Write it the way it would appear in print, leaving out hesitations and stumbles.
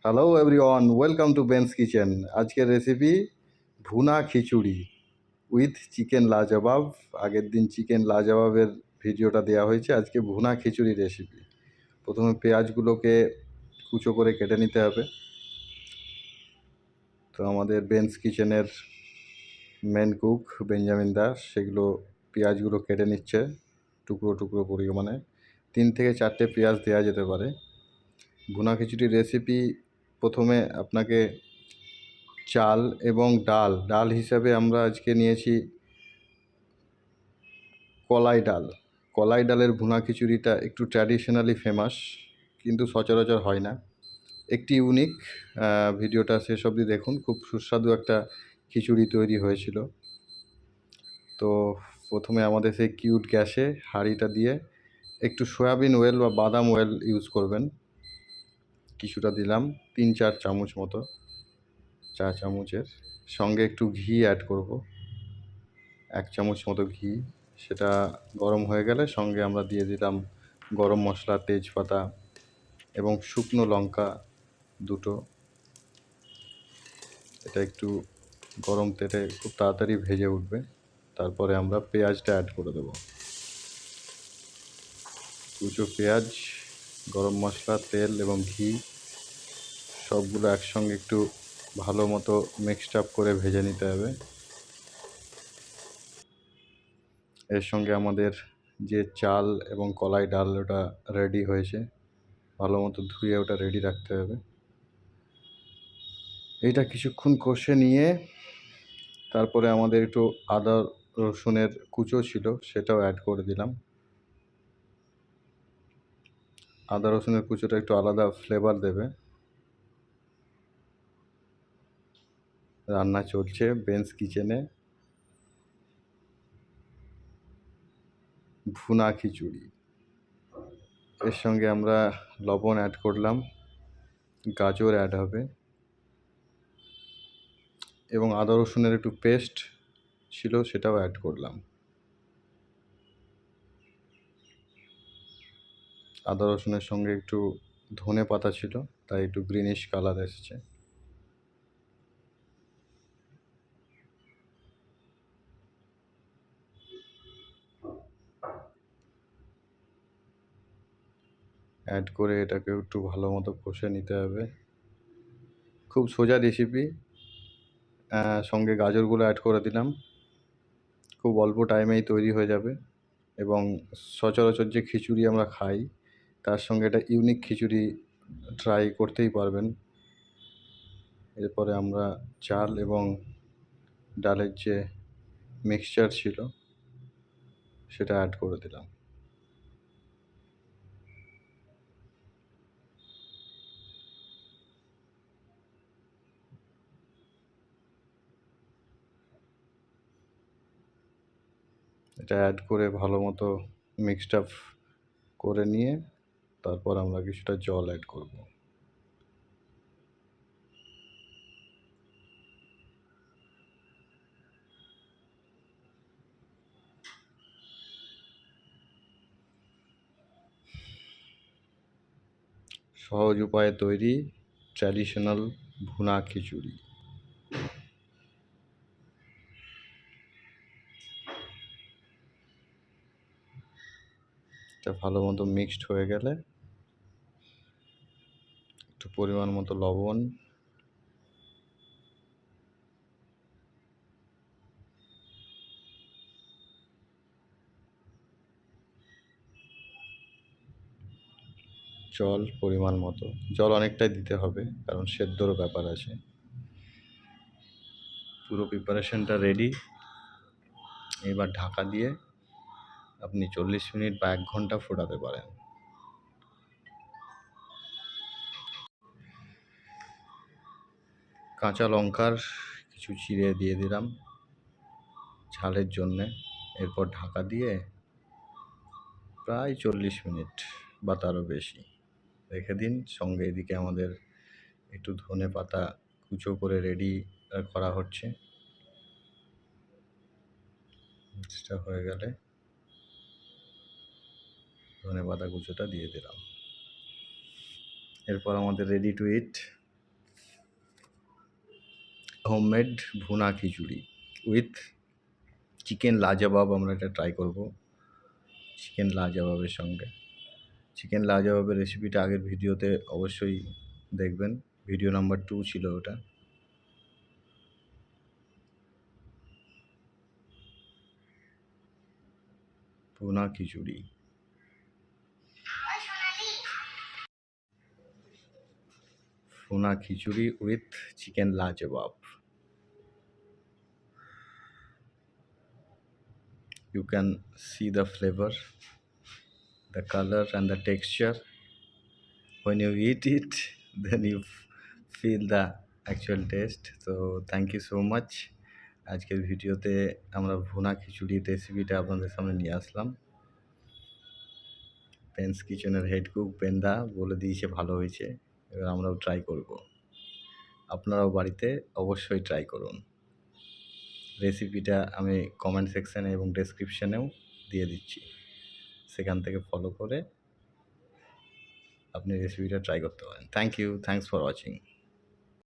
Hello everyone, welcome to Benz kitchen. আজকের recipe ভুনা khichuri with chicken লাজবাব। আগের দিন চিকেন লাজবাবের ভিডিওটা দেওয়া হয়েছে, আজকে ভুনা খিচুড়ি রেসিপি। প্রথমে পেঁয়াজগুলোকে কুচো করে কেটে নিতে হবে। তো আমাদের বেনস কিচেনের মেন কুক বেঞ্জামিন দাস সেগুলো পেঁয়াজগুলো কেটে নিচ্ছে টুকরো টুকরো পরিমাণে। 3 থেকে 4টে পেঁয়াজ দেওয়া যেতে পারে। ভুনা খিচুড়ির রেসিপি প্রথমে আপনাকে চাল এবং ডাল হিসাবে আমরা আজকে নিয়েছি কলাই ডালের ভুনা খিচুড়িটা একটু ট্র্যাডিশনালি ফেমাস, কিন্তু সচরাচর হয় না। একটি ইউনিক। ভিডিওটা শেষ অবধি দেখুন, খুব সুস্বাদু একটা খিচুড়ি তৈরি হয়েছিল। তো প্রথমে আমাদের সেই কিউট গ্যাসে হাঁড়িটা দিয়ে একটু সয়াবিন অয়েল বা বাদাম অয়েল ইউজ করবেন। কিছুটা দিলাম, 3-4 চামচ মতো, চা চামচের। সঙ্গে একটু ঘি অ্যাড করব, 1 চামচ মতো ঘি। সেটা গরম হয়ে গেলে সঙ্গে আমরা দিয়ে দিলাম গরম মশলা, তেজপাতা এবং শুকনো লঙ্কা দুটো। এটা একটু গরম তেলে খুব তাড়াতাড়ি ভেজে উঠবে। তারপরে আমরা পেঁয়াজটা অ্যাড করে দেবো। কুচো পেঁয়াজ, গরম মশলা, তেল এবং ঘি সবগুলো একসঙ্গে একটু ভালো মতো মিক্সড আপ করে ভেজে নিতে হবে। এর সঙ্গে আমাদের যে চাল এবং কলাই ডাল ওটা রেডি হয়েছে, ভালো মতো ধুয়ে ওটা রেডি রাখতে হবে। এইটা কিছুক্ষণ কষে নিয়ে তারপরে আমাদের একটু আদা রসুনের কুচো ছিল, সেটাও অ্যাড করে দিলাম। আদা রসুনের কুচোটা একটু আলাদা ফ্লেভার দেবে। রান্না চলছে বেনস কিচেনে ভুনা খিচুড়ি। এর সঙ্গে আমরা লবণ অ্যাড করলাম, গাজর অ্যাড হবে এবং আদা রসুনের একটু পেস্ট ছিল, সেটাও অ্যাড করলাম। আদা রসুনের সঙ্গে একটু ধনে পাতা ছিল, তাই একটু গ্রিনিশ কালার এসেছে। অ্যাড করে এটাকে একটু ভালো মতো কষে নিতে হবে। খুব সোজা রেসিপি। সঙ্গে গাজরগুলো অ্যাড করে দিলাম। খুব অল্প টাইমেই তৈরি হয়ে যাবে এবং সচরাচর যে খিচুড়ি আমরা খাই তার সঙ্গে এটা ইউনিক খিচুড়ি ট্রাই করতেই পারবেন। এরপরে আমরা চাল এবং ডালের যে মিক্সচার ছিল সেটা অ্যাড করে দিলাম। এটা অ্যাড করে ভালো মতো মিক্সড আপ করে নিয়ে তারপর আমরা কিছুটা জল অ্যাড করব। সহজ উপায়ে তৈরি ট্র্যাডিশনাল ভুনা খিচুড়ি। এটা ভালো মতো মিক্সড হয়ে গেলে একটু পরিমাণ মতো লবণ, জল পরিমাণ মতো। জল অনেকটাই দিতে হবে কারণ সেদ্ধরও ব্যাপার আছে। পুরো প্রিপারেশনটা রেডি। এবার ঢাকা দিয়ে আপনি 40 মিনিট বা 1 ঘন্টা ফোটাতে পারেন। কাঁচা লঙ্কার কিছু চিড়ে দিয়ে দিলাম ঝালের জন্যে। এরপর ঢাকা দিয়ে প্রায় 40 মিনিট বা তারও বেশি রেখে দিন। সঙ্গে এদিকে আমাদের একটু ধনে পাতা কুচো করে রেডি করা হচ্ছে। সেটা হয়ে গেলে ধনে পাতা কুচোটা দিয়ে দিলাম। এরপর আমাদের রেডি টু ইট হোমমেড ভুনা খিচুড়ি উইথ চিকেন লাজবাব। আমরা এটা ট্রাই করব চিকেন লাজবাবের সঙ্গে। চিকেন লাজবাবের রেসিপিটা আগের ভিডিওতে অবশ্যই দেখবেন, ভিডিও নাম্বার 2 ছিল ওটা। ভুনা খিচুড়ি, ভুনা খিচুড়ি উইথ চিকেন লাজবাব। You can see the flavor, the color and the texture. When you eat it, then you feel the actual taste. So thank you so much. আজকের ভিডিওতে আমরা ভুনা খিচুড়ির রেসিপিটা আপনাদের সামনে নিয়ে আসলাম। পেন্স কিচেনের হেড কুক পেন্দা বলে দিয়েছে ভালো হয়েছে, এবার আমরাও ট্রাই করব। আপনারাও বাড়িতে অবশ্যই ট্রাই করুন। রেসিপিটা আমি কমেন্ট সেকশানে এবং ডেসক্রিপশানেও দিয়ে দিচ্ছি, সেখান থেকে ফলো করে আপনি রেসিপিটা ট্রাই করতে পারেন। Thank you, thanks for watching.